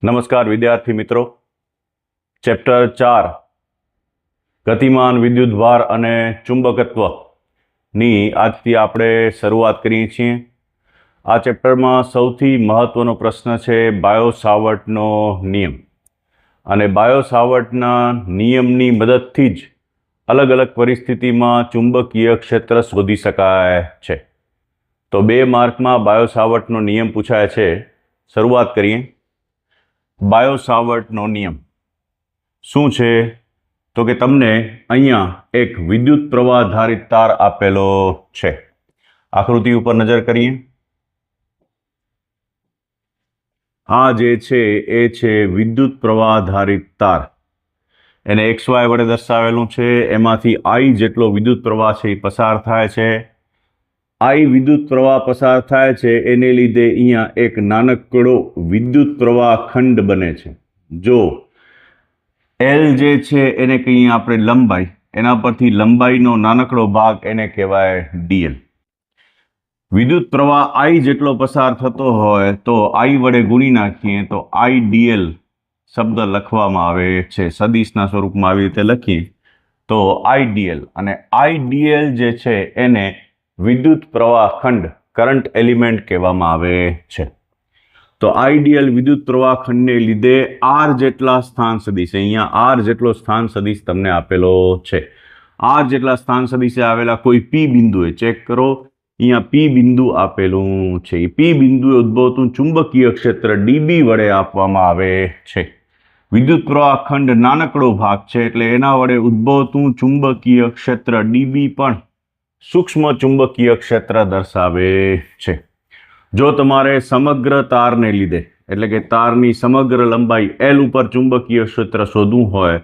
નમસ્કાર વિદ્યાર્થી મિત્રો, ચેપ્ટર 4 ગતિમાન વિદ્યુતભાર અને ચુંબકત્વની આજથી આપણે શરૂઆત કરીએ છીએ. આ ચેપ્ટરમાં સૌથી મહત્વનો પ્રશ્ન છે બાયો-સાવર્ટનો નિયમ. અને બાયો-સાવર્ટના નિયમની મદદથી જ અલગ અલગ પરિસ્થિતિમાં ચુંબકીય ક્ષેત્ર શોધી શકાય છે. તો 2 માર્કમાં બાયો-સાવર્ટનો નિયમ પૂછાય છે. શરૂઆત કરીએ. બાયો-સાવર્ટનો નિયમ શું છે? તો કે તમને અહીંયા એક વિદ્યુત પ્રવાહ ધારિત તાર આપેલો છે. આકૃતિ ઉપર નજર કરીએ. આ જે છે એ છે વિદ્યુત પ્રવાહ ધારિત તાર. એને XY વડે દર્શાવેલું છે. એમાંથી I જેટલો વિદ્યુત પ્રવાહ છે એ પસાર થાય છે. I વિદ્યુત પ્રવાહ પસાર થાય છે એને લીધે અહીંયા એક નાનકડો વિદ્યુત પ્રવાહ ખંડ બને છે. જો L જે છે એને કહીએ આપણે લંબાઈ, એના પરથી લંબાઈનો નાનકડો ભાગ એને કહેવાય dl. વિદ્યુત પ્રવાહ I જેટલો પસાર થતો હોય તો I વડે ગુણી નાખીએ તો I dl શબ્દ લખવામાં આવે છે. સદિશના સ્વરૂપમાં આવી રીતે લખીએ તો I dl, અને I dl જે છે એને વિદ્યુત પ્રવાહ ખંડ કરંટ એલિમેન્ટ કહેવામાં આવે છે. તો આઈડિયલ વિદ્યુત પ્રવાહ ખંડને લીધે R જેટલા સ્થાન સદિશ, અહીંયા R જેટલો સ્થાન સદિશ તમને આપેલો છે. R જેટલા સ્થાન સદિશે આવેલા કોઈ P બિંદુએ ચેક કરો. અહીંયા P બિંદુ આપેલું છે. P બિંદુએ ઉદ્ભવતું ચુંબકીય ક્ષેત્ર dB વડે આપવામાં આવે છે. વિદ્યુત પ્રવાહ ખંડ નાનકડો ભાગ છે એટલે એના વડે ઉદ્ભવતું ચુંબકીય ક્ષેત્ર dB પણ સૂક્ષ્મ ચુંબકીય ક્ષેત્ર દર્શાવે છે. જો તમારે સમગ્ર તારને લીધે એટલે કે તારની સમગ્ર લંબાઈ L ઉપર ચુંબકીય ક્ષેત્ર શોધવું હોય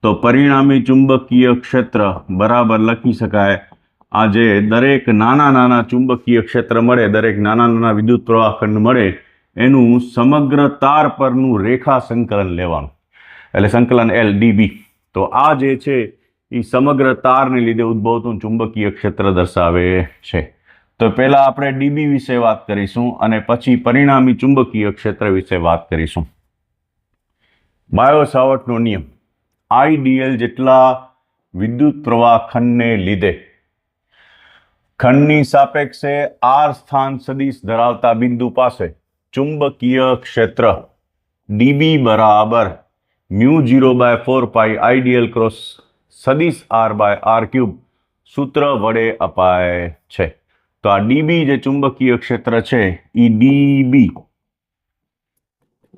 તો પરિણામી ચુંબકીય ક્ષેત્ર બરાબર લખી શકાય. આ જે દરેક નાના ચુંબકીય ક્ષેત્ર મળે, દરેક નાના વિદ્યુત પ્રવાહ ખંડ મળે, એનું સમગ્ર તાર પરનું રેખા સંકલન લેવાનું, એટલે સંકલન L dB. તો આ જે છે એ સમગ્ર તારને લીધે ઉદ્ભવતું ચુંબકીય ક્ષેત્ર દર્શાવે છે. તો પહેલા આપણે dB વિશે વાત કરીશું અને પછી પરિણામી ચુંબકીય ક્ષેત્ર વિશે વાત કરીશું. બાયો-સાવર્ટનો નિયમ I dl જેટલા વિદ્યુત પ્રવાહ ખંડને લીધે ખંડની સાપેક્ષે R સ્થાન સદિશ ધરાવતા બિંદુ પાસે ચુંબકીય ક્ષેત્ર dB બરાબર μ0/4π I dl ક્રોસ સદિશ R/r³ સૂત્ર વડે અપાય છે. તો આ dB જે ચુંબકીય ક્ષેત્ર છે એ dB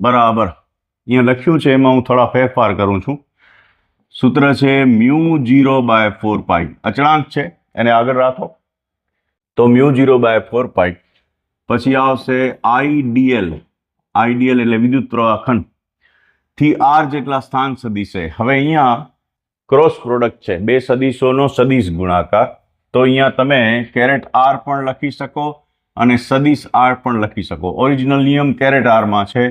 બરાબર અહીંયા લખ્યું છે, એમાં હું થોડા ફેરફાર કરું છું. સૂત્ર છે μ0/4π, અચળાંક છે એને આગળ રાખો તો μ0/4π, પછી આવશે I dl. I dl એટલે વિદ્યુત પ્રવાહ ખંડ થી R જેટલા સ્થાન સદિશે. હવે અહીંયા ક્રોસ પ્રોડક્ટ છે, બે સદિશોનો સદિશ ગુણાકાર. તો અહીંયા તમે કેરેટ R પણ લખી શકો અને સદિશ R પણ લખી શકો. ઓરિજિનલ નિયમ કેરેટ R માં છે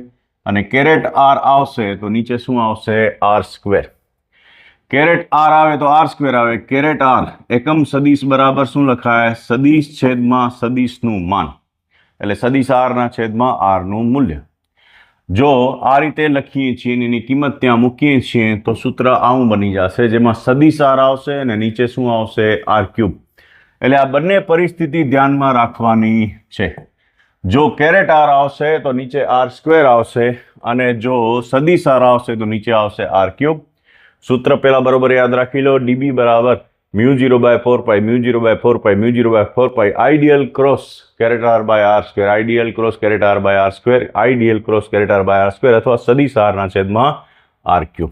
અને કેરેટ R આવશે તો નીચે શું આવશે? R². કેરેટ R આવે તો R² આવે. કેરેટ R એકમ સદિશ બરાબર શું લખાય? સદિશ છેદમાં સદિશનું માન, એટલે સદિશ R ના છેદમાં R નું મૂલ્ય. જો આ રીતે લખીએ છીએ એની કિંમત ત્યાં મૂકીએ છીએ તો સૂત્ર આવું બની જશે, જેમાં સદિશ R આવશે અને નીચે શું આવશે? R³. એટલે આ બંને પરિસ્થિતિ ધ્યાનમાં રાખવાની છે. જો કેરેટ R આવશે તો નીચે R² આવશે અને જો સદિશ R આવશે તો નીચે આવશે R³. સૂત્ર પહેલા બરોબર યાદ રાખી લો. dB બરાબર μ0/4π μ0/4π I dl cross caret R/r², I dl cross caret R/r², I dl cross caret R/r² અથવા સદિશ R ના છેદમાં R³.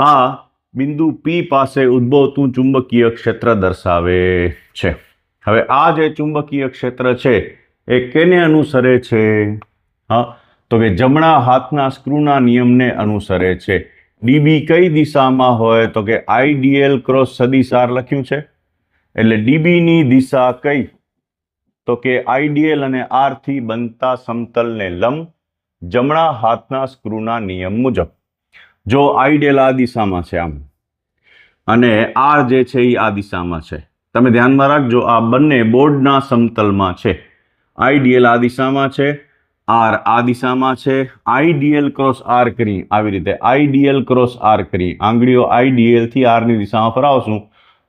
આ બિંદુ P પાસે ઉદ્ભવતું ચુંબકીય ક્ષેત્ર દર્શાવે છે. હવે આ જે ચુંબકીય ક્ષેત્ર છે એ કેને અનુસરે છે? તો કે જમણા હાથના સ્ક્રૂના નિયમને અનુસરે છે. dB કઈ દિશામાં હોય? તો કે I dl ક્રોસ સદિશ R લખ્યું છે એટલે dB ની દિશા કઈ? તો કે I dl અને R થી બનતા સમતલને લંબ જમણા હાથના સ્ક્રૂના નિયમ મુજબ. જો I dl આ દિશામાં છે આમ અને R જે છે એ આ દિશામાં છે, તમે ધ્યાનમાં રાખજો આ બંને બોર્ડના સમતલમાં છે. I dl આ દિશામાં છે આર આ દિશામાં છે, આઈડીએલ ક્રોસ આર કરી આવી રીતે આઈડીએલ ક્રોસ આર કરી આંગળીઓ આઈડીએલ થી આર ની દિશામાં ફરાવશું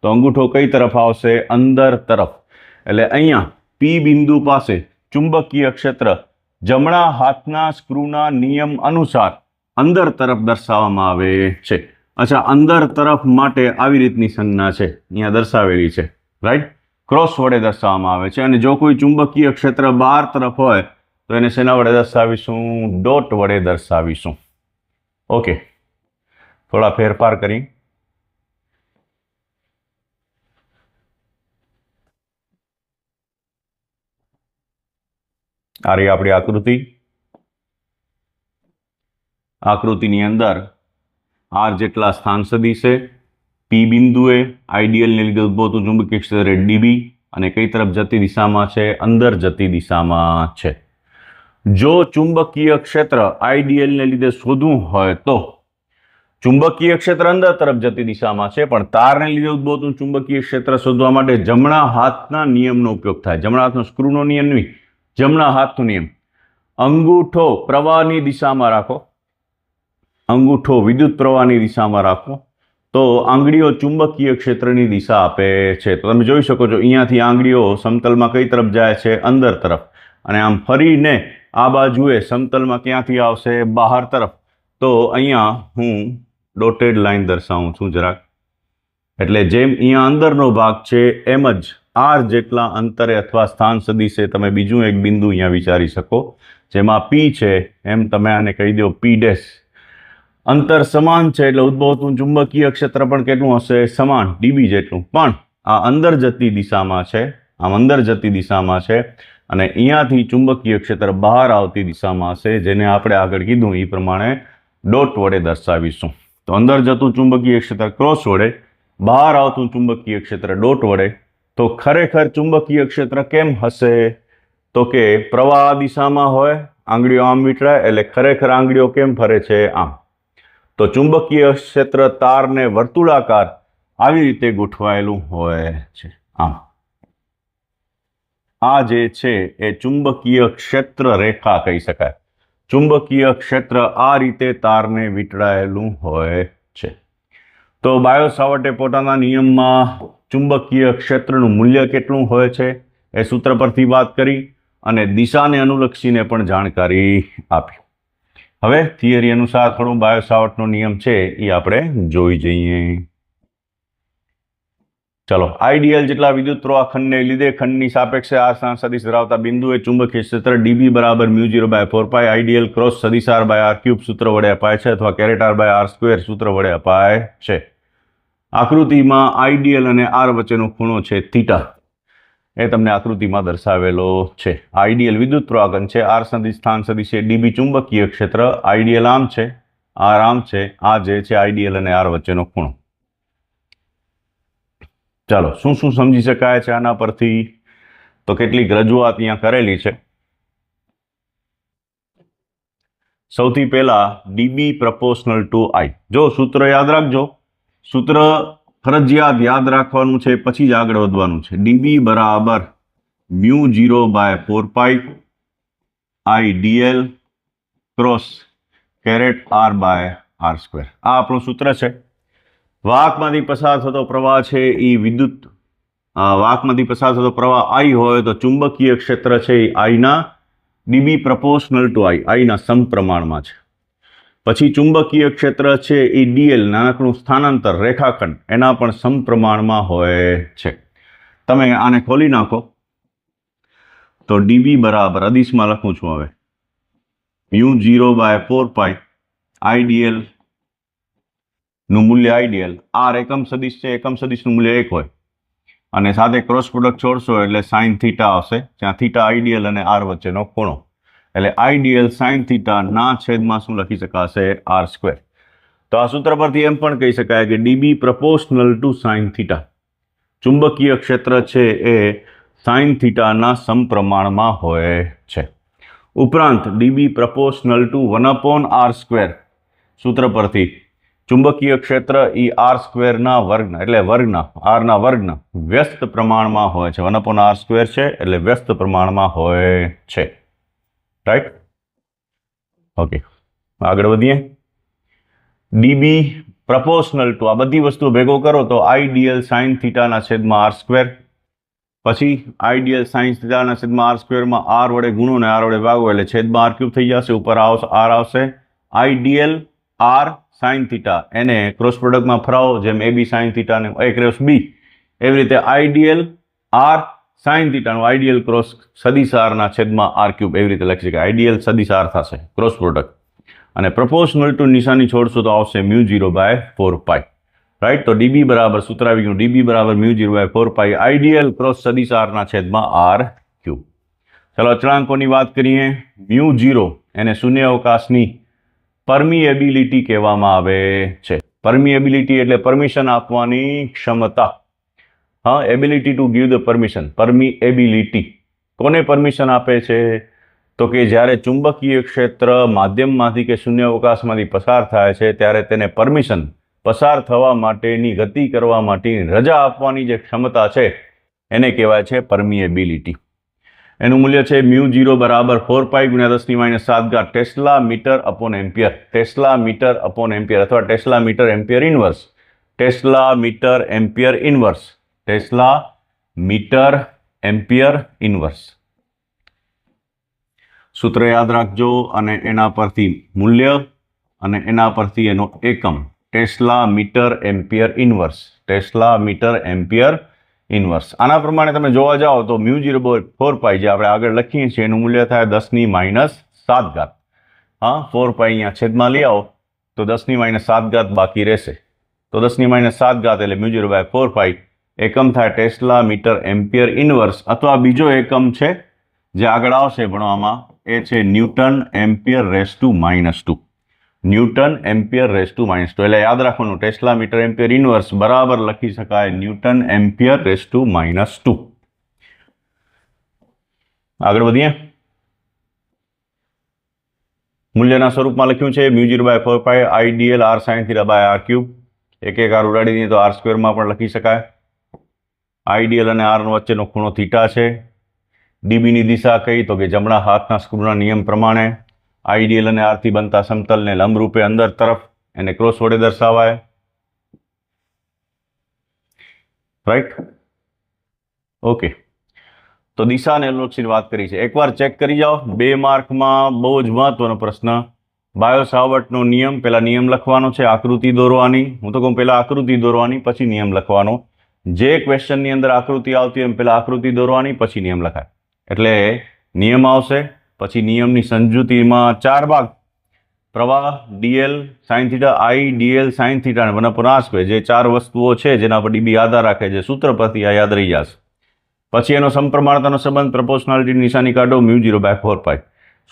તો અંગૂઠો કઈ તરફ આવશે? અંદર તરફ. એટલે અહીંયા પી બિંદુ પાસે ચુંબકીય ક્ષેત્ર જમણા હાથના સ્ક્રૂના નિયમ અનુસાર અંદર તરફ દર્શાવવામાં આવે છે. અચ્છા, અંદર તરફ માટે આવી રીતની સંજ્ઞા છે, અહીંયા દર્શાવેલી છે, રાઈટ? ક્રોસ વડે દર્શાવવામાં આવે છે. અને જો કોઈ ચુંબકીય ક્ષેત્ર બહાર તરફ હોય તો એને શેના વડે દર્શાવીશું? ડોટ વડે દર્શાવીશું. ઓકે, થોડા ફેરફાર કરી. આ રહી આપણી આકૃતિ. આકૃતિની અંદર આર જેટલા સ્થાન સદિશે પી બિંદુએ આઈડીએલને લીધે ઉદ્ભવતું ચુંબકીય ક્ષેત્ર ડીબી અને કઈ તરફ જતી દિશામાં છે? અંદર જતી દિશામાં છે. જો ચુંબકીય ક્ષેત્ર આઈડીએલને લીધે શોધવું હોય તો ચુંબકીય ક્ષેત્ર અંદર તરફ જતી દિશામાં છે, પણ તારને લીધે ઉદ્ભવતું ચુંબકીય ક્ષેત્ર શોધવા માટે જમણા હાથના નિયમનો ઉપયોગ થાય. જમણા હાથનો સ્ક્રૂનો નિયમ નહીં, જમણા હાથનો નિયમ. અંગૂઠો પ્રવાહની દિશામાં રાખો, અંગૂઠો વિદ્યુત પ્રવાહની દિશામાં રાખો તો આંગળીઓ ચુંબકીય ક્ષેત્રની દિશા આપે છે. તો તમે જોઈ શકો છો અહીંયાથી આંગળીઓ સમતલમાં કઈ તરફ જાય છે? અંદર તરફ. અને આમ ફરીને આ બાજુએ સમતલમાં ક્યાંથી આવશે? બહાર તરફ. તો અહીંયા હું ડોટેડ લાઈન દર્શાવું છું જરાક. એટલે જેમ અહીંયા અંદરનો ભાગ છે એમ જ આર જેટલા અંતરે અથવા સ્થાન સદિશે તમે બીજું એક બિંદુ અહીંયા વિચારી શકો, જેમાં પી છે એમ તમે આને કહી દો પી ડેશ. અંતર સમાન છે એટલે ઉદ્ભવતું ચુંબકીય ક્ષેત્ર પણ કેટલું હશે? સમાન, ડીબી જેટલું. પણ આ અંદર જતી દિશામાં છે, આમ અંદર જતી દિશામાં છે અને અહીંયાથી ચુંબકીય ક્ષેત્ર બહાર આવતી દિશામાં હશે, જેને આપણે આગળ કીધું એ પ્રમાણે ડોટ વડે દર્શાવીશું. તો અંદર જતું ચુંબકીય ક્ષેત્ર ક્રોસ વડે, બહાર આવતું ચુંબકીય ક્ષેત્ર ડોટ વડે. તો ખરેખર ચુંબકીય ક્ષેત્ર કેમ હશે? તો કે પ્રવાહ દિશામાં હોય, આંગળીઓ આમ વીંટળાય એટલે ખરેખર આંગળીઓ કેમ ફરે છે? આમ. તો ચુંબકીય ક્ષેત્ર તારને વર્તુળાકાર આવી રીતે ગોઠવાયેલું હોય છે, આમ. આ જે છે એ ચુંબકીય ક્ષેત્ર રેખા કહી શકાય. ચુંબકીય ક્ષેત્ર આ રીતે તારને વીંટળાયેલું હોય છે. તો બાયો સાવર્ટે પોતાના નિયમમાં ચુંબકીય ક્ષેત્રનું મૂલ્ય કેટલું હોય છે એ સૂત્ર પરથી વાત કરી અને દિશાને અનુલક્ષીને પણ જાણકારી આપી. હવે થિયરી અનુસાર થોડું બાયો સાવર્ટનો નિયમ છે એ આપણે જોઈ જઈએ. ચલો, આઈડીએલ જેટલા વિદ્યુત પ્રવાહ ખંડને લીધે ખંડની સાપેક્ષે આર સ્થાન સદિશ ધરાવતા બિંદુએ ચુંબકીય ક્ષેત્ર ડીબી બરાબર μ0/4π આઈડીએલ ક્રોસ સદિશ r/r³ સૂત્ર વડે અપાય છે અથવા કેરેટ r/r² સૂત્ર વડે અપાય છે. આકૃતિમાં આઈડીએલ અને આર વચ્ચેનો ખૂણો છે થીટા, એ તમને આકૃતિમાં દર્શાવેલો છે. આઈડીએલ વિદ્યુત પ્રવાહ ઘન છે, આર સદિશ સ્થાન સદિશે ડીબી ચુંબકીય ક્ષેત્ર, આઈડીએલ આમ છે, આર આમ છે. આ જે છે આઈડીએલ અને આર વચ્ચેનો ખૂણો. ચાલો, શું શું સમજી શકાય છે આના પરથી? તો કેટલીક રજૂઆત અહીંયા કરેલી છે. સૌથી પહેલા ડીબી પ્રપોર્શનલ ટુ આઈ. જો સૂત્ર યાદ રાખજો, સૂત્ર ફરજિયાત યાદ રાખવાનું છે, પછી જ આગળ વધવાનું છે. ડીબી બરાબર μ0/4π આઈડીએલ ક્રોસ કેરેટ r/r². આ આપણું સૂત્ર છે. વાહકમાંથી પસાર થતો પ્રવાહ છે એ વિદ્યુત વાહકમાંથી પસાર થતો પ્રવાહ આઈ હોય તો ચુંબકીય ક્ષેત્ર છે એ આઈના ડીબી પ્રપોર્શનલ ટુ આઈના સમપ્રમાણમાં છે. પછી ચુંબકીય ક્ષેત્ર છે એ ડીએલ નાનકડું સ્થાનાંતર રેખાખંડ એના પણ સમપ્રમાણમાં હોય છે. તમે આને ખોલી નાખો તો ડીબી બરાબર અદિશમાં લખું છું હવે μ0/4π આઈડીએલ નું મૂલ્ય આઈડીએલ, આર એકમ સદિશ છે, એકમ સદિશનું મૂલ્ય 1 હોય અને સાથે ક્રોસ પ્રોડક્ટ છોડશો એટલે સાઇન થીટા આવશે, જ્યાં થીટા આઈડીએલ અને આર વચ્ચેનો ખૂણો. એટલે આઈડીએલ સાઇન થીટા ના છેદમાં શું લખી શકાશે? r². તો આ સૂત્ર પરથી એમ પણ કહી શકાય કે dB proportional two sine theta. ચુંબકીય ક્ષેત્ર છે એ સાઇન થીટાના સમપ્રમાણમાં હોય છે. ઉપરાંત ડીબી પ્રપોર્શનલ ટુ 1/r². સૂત્ર પરથી ચુંબકીય ક્ષેત્ર એ r² વર્ગના એટલે r ના વર્ગના વ્યસ્ત પ્રમાણમાં હોય છે. 1/r² છે એટલે વ્યસ્ત પ્રમાણમાં હોય છે, રાઈટ? ઓકે, આગળ વધીએ. ડીબી પ્રપોર્શનલ ટુ, આ બધી વસ્તુઓ ભેગો કરો તો આઈડીએલ સાઇન થીટાના છેદમાં આર સ્ક્વેર, પછી આઈડીએલ સાઇન થીટાના છેદમાં આર સ્ક્વેરમાં આર વડે ગુણો ને આર વડે ભાગો એટલે છેદમાં આર ક્યુબ થઈ જશે, ઉપર આર આવશે. આઈડીએલ આર સાઇન થીટા એને ક્રોસ પ્રોડક્ટમાં ફરાવો, જેમ એ બી સાઇન થીટા ને એ ક્રોસ બી, એવી રીતે આઈડીએલ આર સાઇન થીટાનું આઈડીએલ ક્રોસ સદિશ આરના છેદમાં આર ક્યુબ, એવી રીતે લખી શકાય. આઈડીએલ સદિશ આર થશે ક્રોસ પ્રોડક્ટ, અને પ્રપોર્શનલ ટુ નિશાની છોડશો તો આવશે μ0/4π. રાઈટ, તો ડીબી બરાબર સૂત્ર આવી ગયું, ડીબી બરાબર μ0/4π આઈડીએલ ક્રોસ સદિશ આરના છેદમાં આર ક્યુબ. ચલો અચળાંકોની વાત કરીએ. μ0 એને શૂન્ય અવકાશની પરમિએબિલિટી કહેવામાં આવે છે. પરમિએબિલિટી એટલે પરમિશન આપવાની ક્ષમતા. હા, ability to give the permission, permeability. કોને પરમિશન આપે છે? તો કે જ્યારે ચુંબકીય ક્ષેત્ર માધ્યમમાંથી કે શૂન્ય અવકાશમાંથી પસાર થાય છે ત્યારે તેને પરમિશન પસાર થવા માટેની, ગતિ કરવા માટેની રજા આપવાની જે ક્ષમતા છે એને કહેવાય છે પરમિએબિલિટી. એનું મૂલ્ય છે μ0 બરાબર 4π ગુણ્યા 10⁻⁷ tesla metre upon ampere. Tesla metre upon ampere અથવા tesla metre ampere inverse. Tesla metre ampere inverse. Tesla metre ampere inverse. સૂત્ર યાદ રાખજો અને એના પરથી મૂલ્ય અને એના પરથી એનો એકમ. Tesla metre ampere inverse. Tesla metre ampere inverse. આના પ્રમાણે તમે જોવા જાઓ તો μ0/4π જે આપણે આગળ લખીએ છીએ એનું મૂલ્ય થાય 10⁻⁷. હા, 4π અહીંયા છેદમાં લઈ આવો તો 10⁻⁷ બાકી રહેશે. તો 10⁻⁷ એટલે μ0/4π એકમ થાય ટેસ્લા મીટર એમ્પિયર ઇનવર્સ, અથવા બીજો એકમ છે જે આગળ આવશે ભણવામાં, એ છે newton ampere raise to -2. Newton ampere raise to -2. એટલે યાદ રાખવાનું, ટેસ્લા મીટર એમ્પિયર ઇનવર્સ બરાબર લખી શકાય ન્યૂટન એમ્પિયર રેઝ ટુ -2. આગળ વધીએ. મૂલ્યના સ્વરૂપમાં લખ્યું છે μ0/4π IDL R sine theta by R cube. એક આર ઉડાડી દઈએ તો આર સ્ક્વેરમાં પણ લખી શકાય. આઈડીએલ અને આર વચ્ચેનો ખૂણો થીટા છે. ડીબીની દિશા કઈ? તો કે જમણા હાથના સ્ક્રૂના નિયમ પ્રમાણે આઈડીએલ અને આરથી બનતા સમતલને લંબરૂપે અંદર તરફ એને ક્રોસ વડે દર્શાવાય. Right, okay. તો દિશા અને અનુલક્ષીની વાત કરી છે, એકવાર ચેક કરી જાઓ. 2 માર્કમાં બહુ જ મહત્વનો પ્રશ્ન, બાયો સાવર્ટનો નિયમ. પહેલા નિયમ લખવાનો છે, આકૃતિ દોરવાની. હું તો કહું પહેલા આકૃતિ દોરવાની પછી નિયમ લખવાનો. જે ક્વેશ્ચનની અંદર આકૃતિ આવતી હોય પહેલા આકૃતિ દોરવાની પછી નિયમ લખાય. એટલે નિયમ આવશે, પછી નિયમની સમજૂતીમાં 4 ભાગ. પ્રવાહ ડીએલ સાઇન થીટા, આઈ ડીએલ સાઇન થીટા અને 1/r², જે 4 વસ્તુઓ છે જેના પર ડીબી આધાર રાખે છે. સૂત્ર પરથી આ યાદ રહી જશે. પછી એનો સમપ્રમાણતાનો સંબંધ, પ્રપોર્શનાલિટી નિશાની કાઢો, μ0/4π.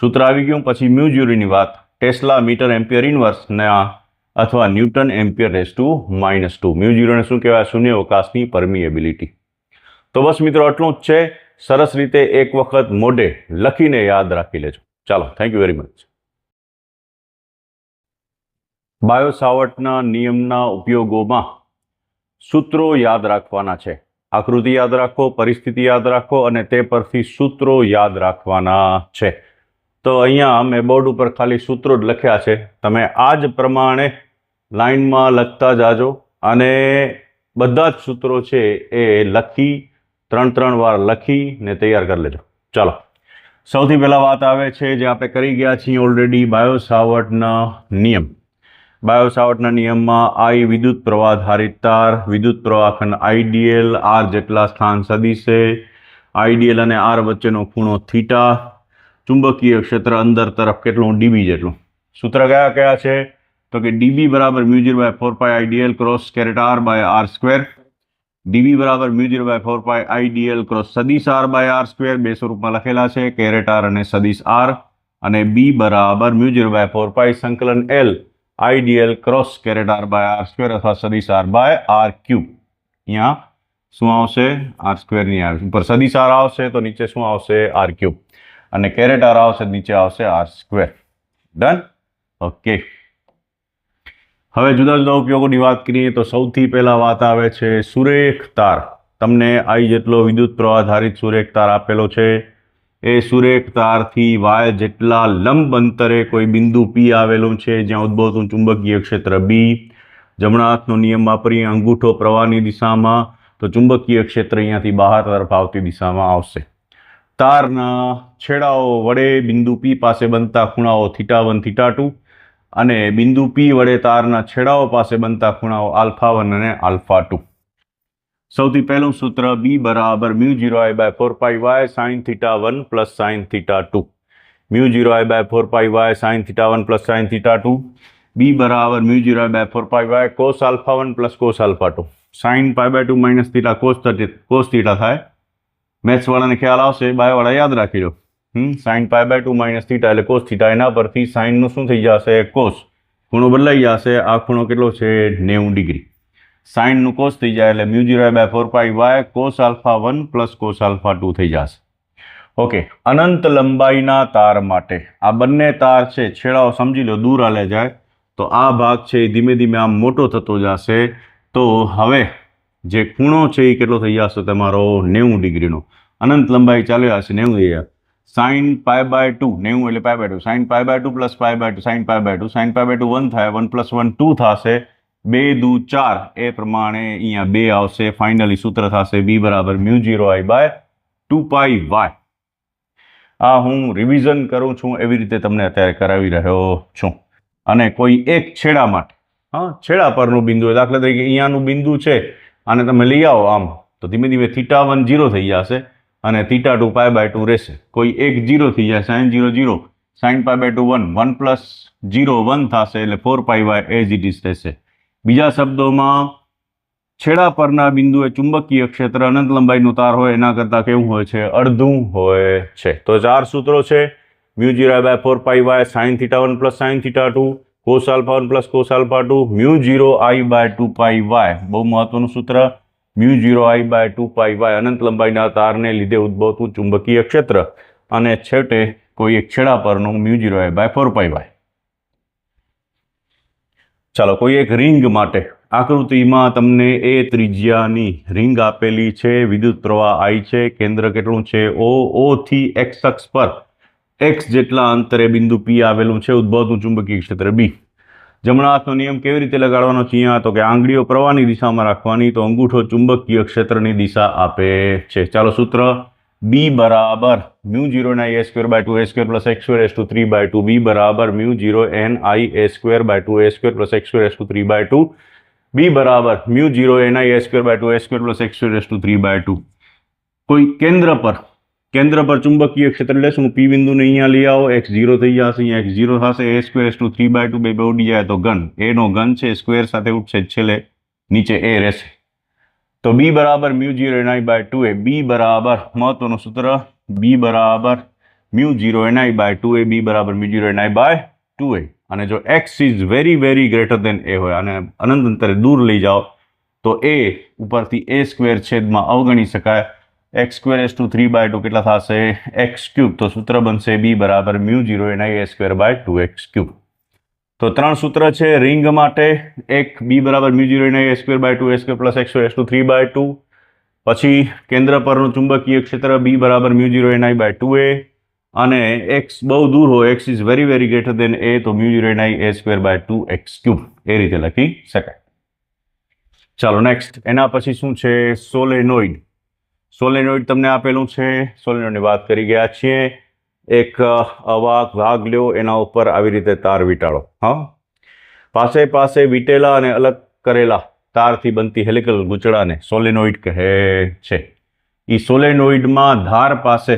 સૂત્ર આવી ગયું. પછી μ0ની વાત ટેસ્લા મીટર એમ્પિયર ઇનવર્સ ના અથવા ન્યૂટન એમ્પિયર રેઝ ટુ -2. μ0 ને શું કહેવાય? શૂન્ય અવકાશની પરમિએબિલિટી. તો બસ મિત્રો આટલું જ છે. સરસ રીતે એક વખત મોઢે લખીને યાદ રાખી લેજો. ચાલો, thank you very much. Biot સાવર્ટના નિયમના ઉપયોગોમાં સૂત્રો યાદ રાખવાના છે. આકૃતિ યાદ રાખો, પરિસ્થિતિ યાદ રાખો અને તે પરથી સૂત્રો યાદ રાખવાના છે. તો અહીંયા મેં બોર્ડ ઉપર ખાલી સૂત્રો જ લખ્યા છે. તમે આ જ પ્રમાણે લાઇનમાં લખતા જાજો અને બધા જ સૂત્રો છે એ લખી 3 વાર લખીને તૈયાર કરી લેજો. ચાલો, સૌથી પહેલા વાત આવે છે જે આપણે કરી ગયા છીએ ઓલરેડી, બાયો સાવર્ટના નિયમ. બાયો સાવર્ટના નિયમમાં આઈ વિદ્યુત પ્રવાહ ધારિત તાર, વિદ્યુત પ્રવાહખંડ આઈડીએલ, આર જેટલા સ્થાન સદિશે, આઈડીએલ અને આર વચ્ચેનો ખૂણો થીટા, ચુંબકીય ક્ષેત્ર અંદર તરફ કેટલું? ડીબી જેટલું. સૂત્ર કયા કયા છે? તો કે ડીબી બરાબર μ0/4π IDL cross caret R by r². DB બરાબર μ0/4π આઈડીએલ ક્રોસ સદિશ આર બાય r². બે સ્વરૂપમાં લખેલા છે, કેરેટ આર અને સદિશ આર. અને બી બરાબર μ0/4π સંકલન L I D L cross caret R by r² અથવા સદિશ આર બાય r³. અહીંયા શું આવશે? r² નહીં આવે. ઉપર સદિશ આર આવશે તો નીચે શું આવશે? r³. અને કેરેટ આર આવશે નીચે આવશે r². ડન? ઓકે. હવે જુદા જુદા ઉપયોગોની વાત કરીએ તો સૌથી પહેલા વાત આવે છે સુરેખ તાર. તમને આઈ જેટલો વિદ્યુત પ્રવાહ ધારિત સુરેખ તાર આપેલો છે. એ સુરેખ તારથી વાય જેટલા લંબ અંતરે કોઈ બિંદુ પી આવેલું છે જ્યાં ઉદ્ભવતું ચુંબકીય ક્ષેત્ર બી. જમણા હાથનો નિયમ વાપરી અંગૂઠો પ્રવાહની દિશામાં, તો ચુંબકીય ક્ષેત્ર અહીંયાથી બહાર તરફ આવતી દિશામાં આવશે. તારના છેડાઓ વડે બિંદુ પી પાસે બનતા ખૂણાઓ θ1 θ2 અને બિંદુ પી વડે તારના છેડાઓ પાસે બનતા ખૂણાઓ α1 અને α2. સૌથી પહેલું સૂત્ર બી બરાબર μ0I/4πy sin θ1 plus sin θ2. μ0I/4πy sin θ1 plus sin θ2. B બરાબર μ0I/4πy cos α1 plus cos α2. sin π/2 minus θ cos θ થાય. મેથ્સ વાળાને ખ્યાલ આવશે, બાય વાળા યાદ રાખી લો. sin π/2 માઇનસ θ એટલે cos θ. એના પરથી sin નું શું થઈ જશે? cos. ખૂણો બદલાઈ જશે. આ ખૂણો કેટલો છે? 90 ડિગ્રી. sin નું cos થઈ જાય એટલે μ0I/4πy cos α1 પ્લસ cos α2 થઈ જશે. ઓકે, અનંત લંબાઈના તાર માટે આ બંને તાર છે, છેડાઓ સમજી લો દૂર આલે જાય તો આ ભાગ છે એ ધીમે ધીમે આમ મોટો થતો જશે. તો હવે જે ખૂણો છે એ કેટલો થઈ જશે તમારો? 90 ડિગ્રીનો. અનંત લંબાઈ ચાલ્યો હશે 90 થઈ જાય. sin π/2 90 એટલે π/2 sin π/2 પ્લસ π/2 sin π/2 sin π/2 1 થાય, 1 + 1 2 થશે, 2 દુ 4 એ પ્રમાણે અહીંયા 2 આવશે. ફાઇનલી સૂત્ર થશે બી બરાબર μ0I/2πy. આ હું રિવિઝન કરું છું એવી રીતે તમને અત્યારે કરાવી રહ્યો છું. અને કોઈ એક છેડા માટે, છેડા પરનું બિંદુ, દાખલા તરીકે અહીંયાનું બિંદુ છે અને તમે લઈ આવો આમ, તો ધીમે ધીમે θ1 0 થઈ જશે અને θ2 π/2 રહેશે. કોઈ એક 0 થઈ જાય, sin 0 0, sin π/2 1, 1 + 0 1 થશે એટલે 4πy એઝ ઇટ ઇઝ રહેશે. બીજા શબ્દોમાં છેડા પરના બિંદુએ ચુંબકીય ક્ષેત્ર અનંત લંબાઈનું તાર હોય એના કરતાં કેવું હોય છે? અડધું હોય છે. તો 4 સૂત્રો છે. μ0I/4πy sin θ1 plus sin θ2, cos α1 plus cos α2, μ0I/2πy બહુ મહત્વનું સૂત્ર. μ0I/2πy અનંત લંબાઈના તારને લીધે ઉદ્ભવતું ચુંબકીય ક્ષેત્ર અને છેવટે કોઈ એક છેડા પરનું μ0I/4πy. ચાલો, કોઈ એક રિંગ માટે આકૃતિમાં તમને એ ત્રિજ્યાની રિંગ આપેલી છે, વિદ્યુત પ્રવાહ I છે, કેન્દ્ર કેટલું છે? O થી x અક્ષ પર x જેટલા અંતરે બિંદુ P આવેલું છે, ઉદ્ભવતું ચુંબકીય ક્ષેત્ર B. જમણા હાથનો નિયમ કેવી રીતે લગાડવાનો છે? અહીંયા તો કે આંગળીઓ પ્રવાહની દિશામાં રાખવાની, તો અંગૂઠો ચુંબકીય ક્ષેત્રની દિશા આપે છે. ચાલો, સૂત્ર B બરાબર μ0NIA² a² plus x²^3/2. B બરાબર μ0NIA² a² plus x²^3/2. B બરાબર μ0NIA² a² પ્લસ x²^3/2. કોઈ કેન્દ્ર પર ચુંબકીય ક્ષેત્ર લેશું. P બિંદુને અહીંયા લઈ આવો, x0 થઈ જશે, અહીંયા x0 થશે, a²^3/2 બે ઉડી જાય તો ઘન, a નો ઘન છે, સ્ક્વેર સાથે ઉઠશે, છેલ્લે નીચે a રહેશે. તો B બરાબર μ0NI/2a. B બરાબર મહત્વનું સૂત્ર B બરાબર μ0NI/2a. B બરાબર μ0NI/2a. અને જો x is very very greater than a હોય અને અનંત અંતરે દૂર લઈ જાઓ તો a ઉપરથી a² છેદમાં અવગણી શકાય. x²^3/2 કેટલા થશે? x³. તો સૂત્ર બનશે B બરાબર μ0NIA²/2x³. તો 3 સૂત્ર છે રિંગ માટે. એક B બરાબર μ0NIA²/2 a² પ્લસ x²^3/2. પછી કેન્દ્ર પરનું ચુંબકીય ક્ષેત્ર B બરાબર μ0NI/2a. અને x બહુ દૂર હોય, x is very very greater than a, તો μ0NIA²/2x³. એ રીતે લખી શકાય. ચાલો નેક્સ્ટ. એના પછી શું છે? સોલેનોઇડ. સોલેનોઇડ તમને આપેલું છે. સોલેનોઇડની વાત કરી ગયા છીએ. એક અવાહક ભાગ લ્યો, એના ઉપર આવી રીતે તાર વીંટાળો. પાસે વીંટેલા અને અલગ કરેલા તારથી બનતી હેલિકલ ગૂંચળાને સોલેનોઇડ કહે છે. એ સોલેનોઇડમાં ધાર પાસે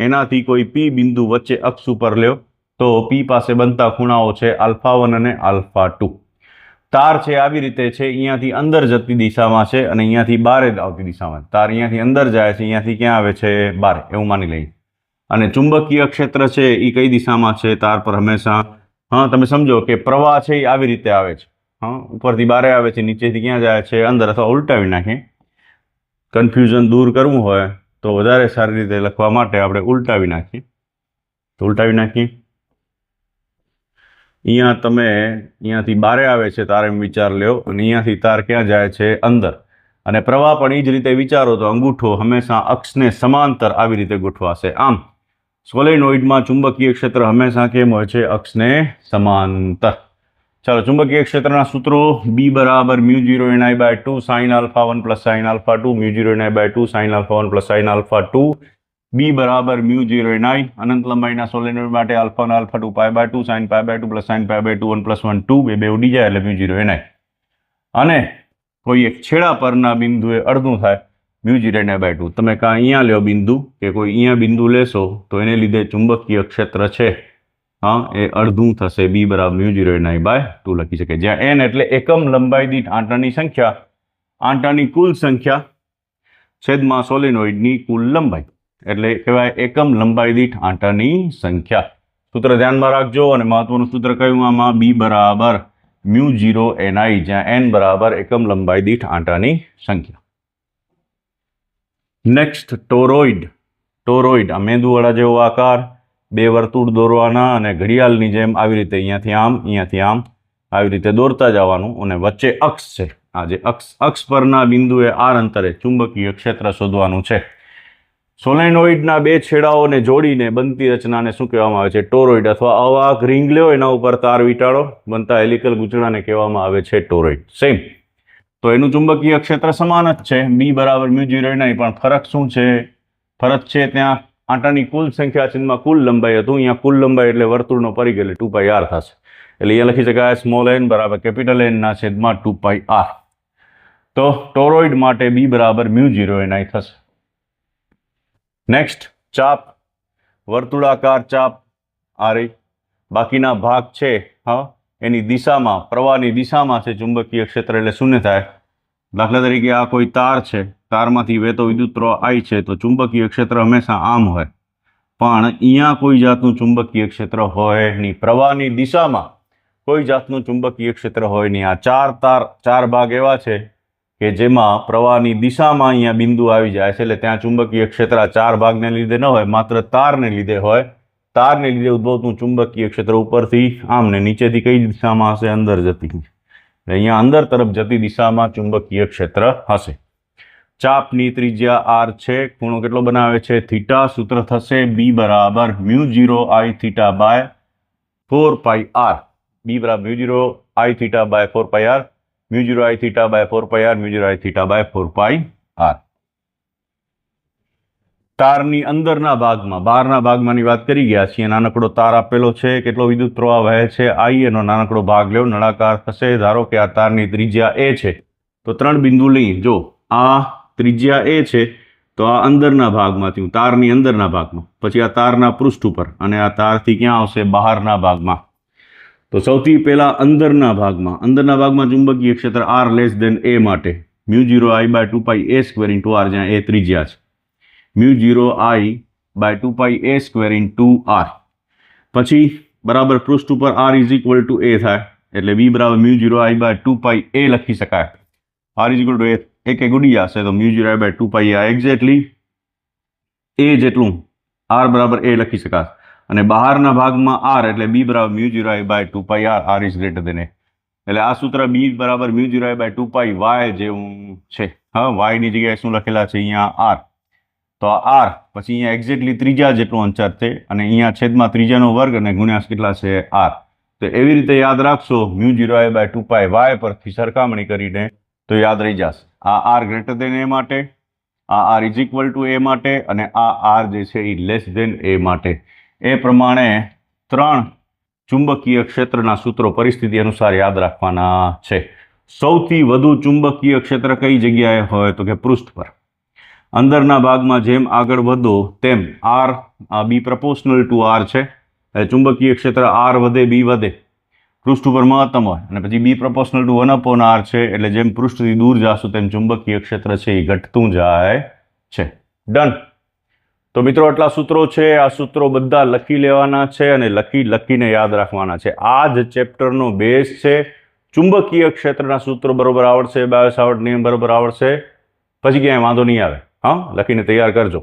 એનાથી કોઈ P બિંદુ વચ્ચે અક્ષ ઉપર લ્યો તો P પાસે બનતા ખૂણાઓ છે α1 અને α2. તાર છે આવી રીતે છે, અહીંયાથી અંદર જતી દિશામાં છે અને અહીંયાથી બહાર આવતી દિશામાં. તાર અહીંયાથી અંદર જાય છે, અહીંયાથી ક્યાં આવે છે? બહાર, એવું માની લઈએ. અને ચુંબકીય ક્ષેત્ર છે એ કઈ દિશામાં છે? તાર પર હંમેશા. તમે સમજો કે પ્રવાહ છે એ આવી રીતે આવે છે, ઉપરથી બહાર આવે છે, નીચેથી ક્યાં જાય છે? અંદર. અથવા ઉલટાવી નાખીએ, કન્ફ્યુઝન દૂર કરવું હોય તો વધારે સારી રીતે લખવા માટે આપણે ઉલટાવી નાખીએ. તો ઉલટાવી નાખીએ. અહીંયા તમે અહીંયાથી બારે આવે છે તાર એમ વિચાર લ્યો અને અહીંયાથી તાર ક્યાં જાય છે? અંદર. અને પ્રવાહ પણ એ જ રીતે વિચારો તો અંગૂઠો હંમેશા અક્ષને સમાંતર આવી રીતે ગોઠવાશે. આમ સોલેનોઇડમાં ચુંબકીય ક્ષેત્ર હંમેશા કેમ હોય છે? અક્ષને સમાંતર. ચાલો, ચુંબકીય ક્ષેત્રના સૂત્રો: B બરાબર μ0ni/2 sin α1 plus sin α2, μ0ni/2 sin α1 plus sin α2. B બરાબર μ0ni, અનંત લંબાઈના સોલેનોઇડ માટે α1 α2 π/2 sin π/2 plus sin π/2 1 plus 1 2 બે ઉડી જાય એટલે μ0ni. અને કોઈ એક છેડા પરના બિંદુએ અડધું થાય μ0ni/2. તમે કાં અહીંયા લ્યો બિંદુ કે કોઈ અહીંયા બિંદુ લેશો તો એને લીધે ચુંબકીય ક્ષેત્ર છે એ અડધું થશે. B બરાબર μ0ni/2 લખી શકે, જ્યાં n એટલે એકમ લંબાઈ દીઠ આંટાની સંખ્યા, આંટાની કુલ સંખ્યા છેદમાં સોલેનોઇડની કુલ લંબાઈ, એટલે કહેવાય એકમ લંબાઈ દીઠ આંટાની સંખ્યા. સૂત્ર ધ્યાનમાં રાખજો. અને મહત્વનું સૂત્ર કયું આમાં? B બરાબર μ0ni, જ્યાં n બરાબર એકમ લંબાઈ દીઠ આંટાની સંખ્યા. Next, toroid. ટોરોઇડ આ મેંદુવડા જેવો આકાર, બે વર્તુળ દોરવાના અને ઘડિયાળની જેમ આવી રીતે અહીંયાથી આમ, અહીંયાથી આમ આવી રીતે દોરતા જવાનું, અને વચ્ચે અક્ષ છે. આ જે અક્ષ પરના બિંદુએ r અંતરે ચુંબકીય ક્ષેત્ર શોધવાનું છે. સોલેનોઇડના બે છેડાઓને જોડીને બનતી રચનાને શું કહેવામાં આવે છે? ટોરોઇડ. અથવા અવાહક રિંગ લ્યો, એના ઉપર તાર વીંટાળો, બનતા હેલિકલ ગૂંચળાને કહેવામાં આવે છે ટોરોઇડ. સેમ. તો એનું ચુંબકીય ક્ષેત્ર સમાન જ છે, B બરાબર μ0ni, પણ ફરક શું છે? ફરક છે ત્યાં આંટાની કુલ સંખ્યા છેદમાં કુલ લંબાઈ હતું. અહીંયા કુલ લંબાઈ એટલે વર્તુળનો પરિઘ એટલે 2πr થશે. એટલે અહીંયા લખી શકાય સ્મોલ n બરાબર કેપિટલ n ના છેદમાં 2πr. તો ટોરોઇડ માટે B બરાબર μ0ni થશે. નેક્સ્ટ, ચાપ. વર્તુળાકાર ચાપ આ રહી. બાકીના ભાગ છે એની દિશામાં, પ્રવાહની દિશામાં છે ચુંબકીય ક્ષેત્ર એટલે શૂન્ય થાય. દાખલા તરીકે આ કોઈ તાર છે, તારમાંથી વહેતો વિદ્યુત પ્રવાહ I છે, તો ચુંબકીય ક્ષેત્ર હંમેશા આમ હોય, પણ અહીંયા કોઈ જાતનું ચુંબકીય ક્ષેત્ર હોય નહીં. પ્રવાહની દિશામાં કોઈ જાતનું ચુંબકીય ક્ષેત્ર હોય નહીં. આ ચાર ભાગ એવા છે કે જેમાં પ્રવાહની દિશામાં અહીંયા બિંદુ આવી જાય છે, એટલે ત્યાં ચુંબકીય ક્ષેત્ર આ ચાર ભાગને લીધે ન હોય, માત્ર તારને લીધે હોય. તારને લીધે ઉદ્ભવતું ચુંબકીય ક્ષેત્ર ઉપરથી આમ ને નીચેથી કઈ દિશામાં હશે? અંદર જતી. અહીંયા અંદર તરફ જતી દિશામાં ચુંબકીય ક્ષેત્ર હશે. ચાપની ત્રિજ્યા r છે, ખૂણો કેટલો બનાવે છે? થીટા. સૂત્ર થશે B બરાબર μ0I θ/4πr. B બરાબર μ0I θ/4πr, μ0I θ/4πr, μ0I θ/4πr. તારની અંદરના ભાગમાં, બહારના ભાગમાંની વાત કરી ગયા છીએ. નાનકડો તાર આપેલો છે, કેટલો વિદ્યુત પ્રવાહ વહે છે I, એનો નાનકડો ભાગ લ્યો, નળાકાર થશે. ધારો કે આ તારની ત્રિજ્યા a છે, તો 3 બિંદુ લઈ. જો આ ત્રિજ્યા a છે, તો આ અંદરના ભાગમાંથી, તારની અંદરના ભાગમાં, પછી આ તારના પૃષ્ઠ ઉપર, અને આ તારથી ક્યાં આવશે? બહારના ભાગમાં. તો સૌથી પહેલા અંદરના ભાગમાં ચુંબકીય ક્ષેત્ર r લેસ દેન a માટે μ0I/2πa² into r, જ્યાં a ત્રિજ્યા છે, μ0I/2πa² into r. પછી બરાબર પૃષ્ઠ ઉપર r = a થાય, એટલે b બરાબર μ0I/2πa લખી શકાય. r = a, એક ઉડી જશે, તો μ0I/2πa એક્ઝેક્ટલી a જેટલું r બરાબર a લખી શકાય. અને બહારના ભાગમાં r એટલે b બરાબર μ0I/2πr, r is greater than a. એટલે આ સૂત્ર b બરાબર μ0I/2π y જેવું છે. y ની જગ્યાએ શું લખેલા છે? અહીંયા r. તો આ r પછી અહીંયા એક્ઝેક્ટલી ત્રિજ્યા જેટલું અંતર છે, અને અહીંયા છેદમાં ત્રિજ્યાનો વર્ગ અને ગુણ્યા કેટલા છે? r. તો એવી રીતે યાદ રાખશો μ0I/2π y પરથી સરખામણી કરીને, તો યાદ રહી જશે. આ r ગ્રેટર દેન a માટે, આ r = a માટે, અને આ r જે છે એ લેસ દેન a માટે. એ પ્રમાણે 3 ચુંબકીય ક્ષેત્રના સૂત્રો પરિસ્થિતિ અનુસાર યાદ રાખવાના છે. સૌથી વધુ ચુંબકીય ક્ષેત્ર કઈ જગ્યાએ હોય? તો કે પૃષ્ઠ પર. અંદરના ભાગમાં જેમ આગળ વધો તેમ r b proportional to r છે, ચુંબકીય ક્ષેત્ર r વધે, b વધે. પૃષ્ઠ ઉપર મહત્તમ હોય, અને પછી b proportional to 1/r છે, એટલે જેમ પૃષ્ઠથી દૂર જાશો તેમ ચુંબકીય ક્ષેત્ર છે એ ઘટતું જાય છે. ડન. તો મિત્રો આટલા સૂત્રો છે. આ સૂત્રો બધા લખી લેવાના છે અને લખીને યાદ રાખવાના છે. આ જ ચેપ્ટરનો બેઝ છે. ચુંબકીય ક્ષેત્રના સૂત્રો બરોબર આવડશે, બાયો સાવર્ટ નિયમ બરોબર આવડશે, પછી ક્યાંય વાંધો નહીં આવે. લખીને તૈયાર કરજો.